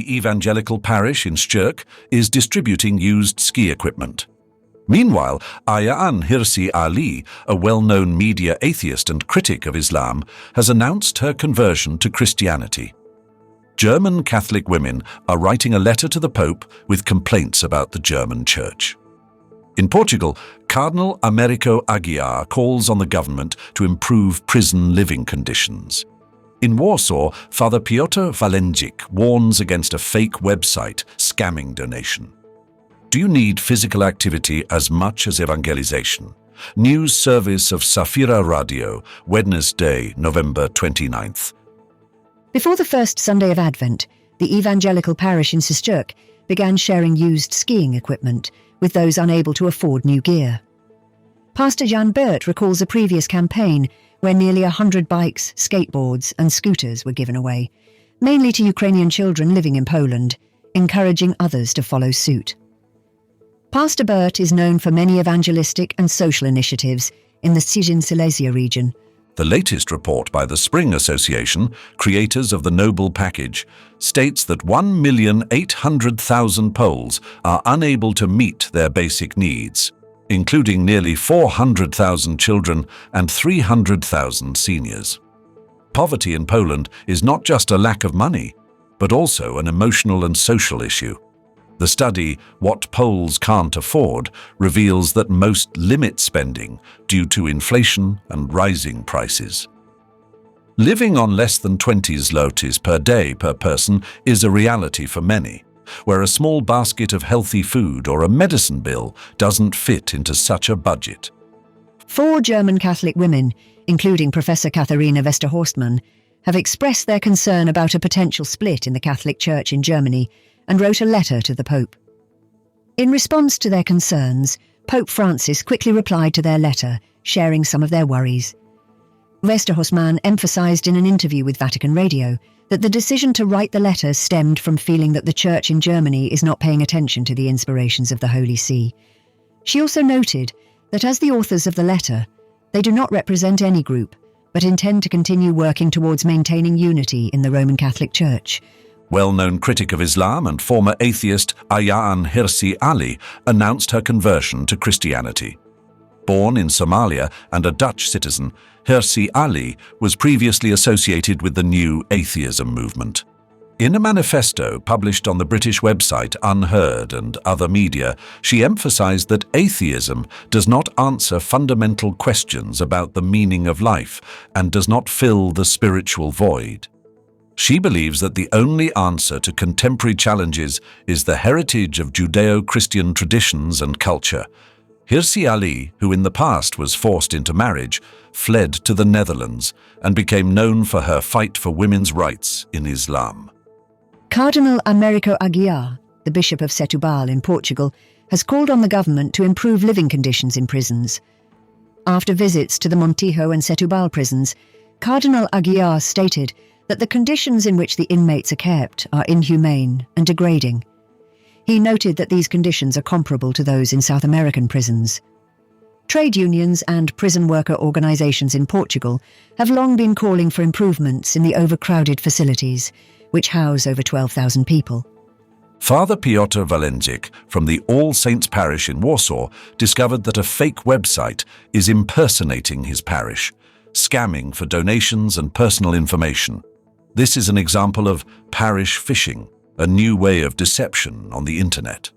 the evangelical parish in Szczyrk is distributing used ski equipment. Meanwhile, Ayaan Hirsi Ali, a well-known media atheist and critic of Islam, has announced her conversion to Christianity. German Catholic women are writing a letter to the Pope with complaints about the German Church. In Portugal, Cardinal Américo Aguiar calls on the government to improve prison living conditions. In Warsaw, Father Piotr Walenzik warns against a fake website scamming donation. Do you need physical activity as much as evangelization? News service of Safira Radio, Wednesday, November 29th. Before the first Sunday of Advent, the evangelical parish in Szczyrk began sharing used skiing equipment with those unable to afford new gear. Pastor Jan Bert recalls a previous campaign where nearly 100 bikes, skateboards and scooters were given away, mainly to Ukrainian children living in Poland, encouraging others to follow suit. Pastor Bert is known for many evangelistic and social initiatives in the Cieszyn Silesia region. The latest report by the Spring Association, creators of the Noble Package, states that 1,800,000 Poles are unable to meet their basic needs, including nearly 400,000 children and 300,000 seniors. Poverty in Poland is not just a lack of money, but also an emotional and social issue. The study, What Poles Can't Afford, reveals that most limit spending due to inflation and rising prices. Living on less than 20 zlotys per day per person is a reality for many, where a small basket of healthy food or a medicine bill doesn't fit into such a budget. 4 German Catholic women, including Professor Katharina Westerhorstmann, have expressed their concern about a potential split in the Catholic Church in Germany and wrote a letter to the Pope. In response to their concerns, Pope Francis quickly replied to their letter, sharing some of their worries. Westerhorstmann emphasized in an interview with Vatican Radio that the decision to write the letter stemmed from feeling that the Church in Germany is not paying attention to the inspirations of the Holy See. She also noted that as the authors of the letter, they do not represent any group, but intend to continue working towards maintaining unity in the Roman Catholic Church. Well-known critic of Islam and former atheist Ayaan Hirsi Ali announced her conversion to Christianity. Born in Somalia and a Dutch citizen, Hirsi Ali was previously associated with the new atheism movement. In a manifesto published on the British website Unheard and other media, she emphasized that atheism does not answer fundamental questions about the meaning of life and does not fill the spiritual void. She believes that the only answer to contemporary challenges is the heritage of Judeo-Christian traditions and culture. Hirsi Ali, who in the past was forced into marriage, fled to the Netherlands and became known for her fight for women's rights in Islam. Cardinal Américo Aguiar, the Bishop of Setúbal in Portugal, has called on the government to improve living conditions in prisons. After visits to the Montijo and Setúbal prisons, Cardinal Aguiar stated that the conditions in which the inmates are kept are inhumane and degrading. He noted that these conditions are comparable to those in South American prisons. Trade unions and prison worker organisations in Portugal have long been calling for improvements in the overcrowded facilities, which house over 12,000 people. Father Piotr Walenzik from the All Saints Parish in Warsaw discovered that a fake website is impersonating his parish, scamming for donations and personal information. This is an example of parish phishing, a new way of deception on the internet.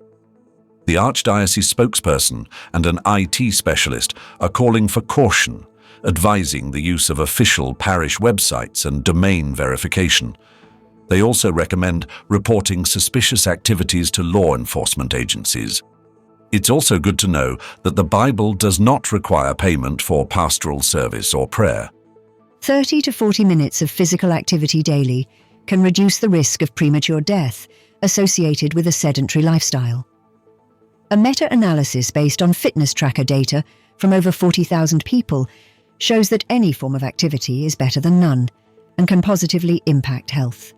The Archdiocese spokesperson and an IT specialist are calling for caution, advising the use of official parish websites and domain verification. They also recommend reporting suspicious activities to law enforcement agencies. It's also good to know that the Bible does not require payment for pastoral service or prayer. 30 to 40 minutes of physical activity daily can reduce the risk of premature death associated with a sedentary lifestyle. A meta-analysis based on fitness tracker data from over 40,000 people shows that any form of activity is better than none and can positively impact health.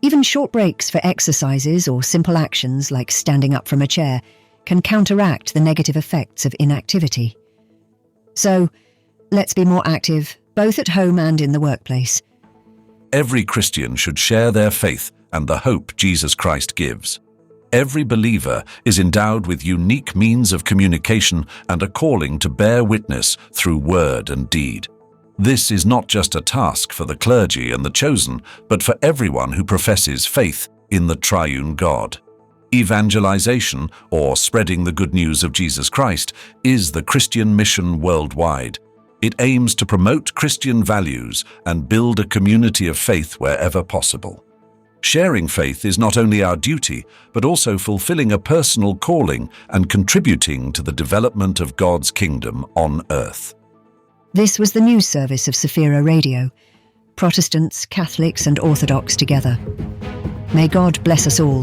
Even short breaks for exercises or simple actions like standing up from a chair can counteract the negative effects of inactivity. So, let's be more active, both at home and in the workplace. Every Christian should share their faith and the hope Jesus Christ gives. Every believer is endowed with unique means of communication and a calling to bear witness through word and deed. This is not just a task for the clergy and the chosen, but for everyone who professes faith in the triune God. Evangelization, or spreading the good news of Jesus Christ, is the Christian mission worldwide. It aims to promote Christian values and build a community of faith wherever possible. Sharing faith is not only our duty, but also fulfilling a personal calling and contributing to the development of God's kingdom on earth. This was the news service of Sephira Radio, Protestants, Catholics and Orthodox together. May God bless us all.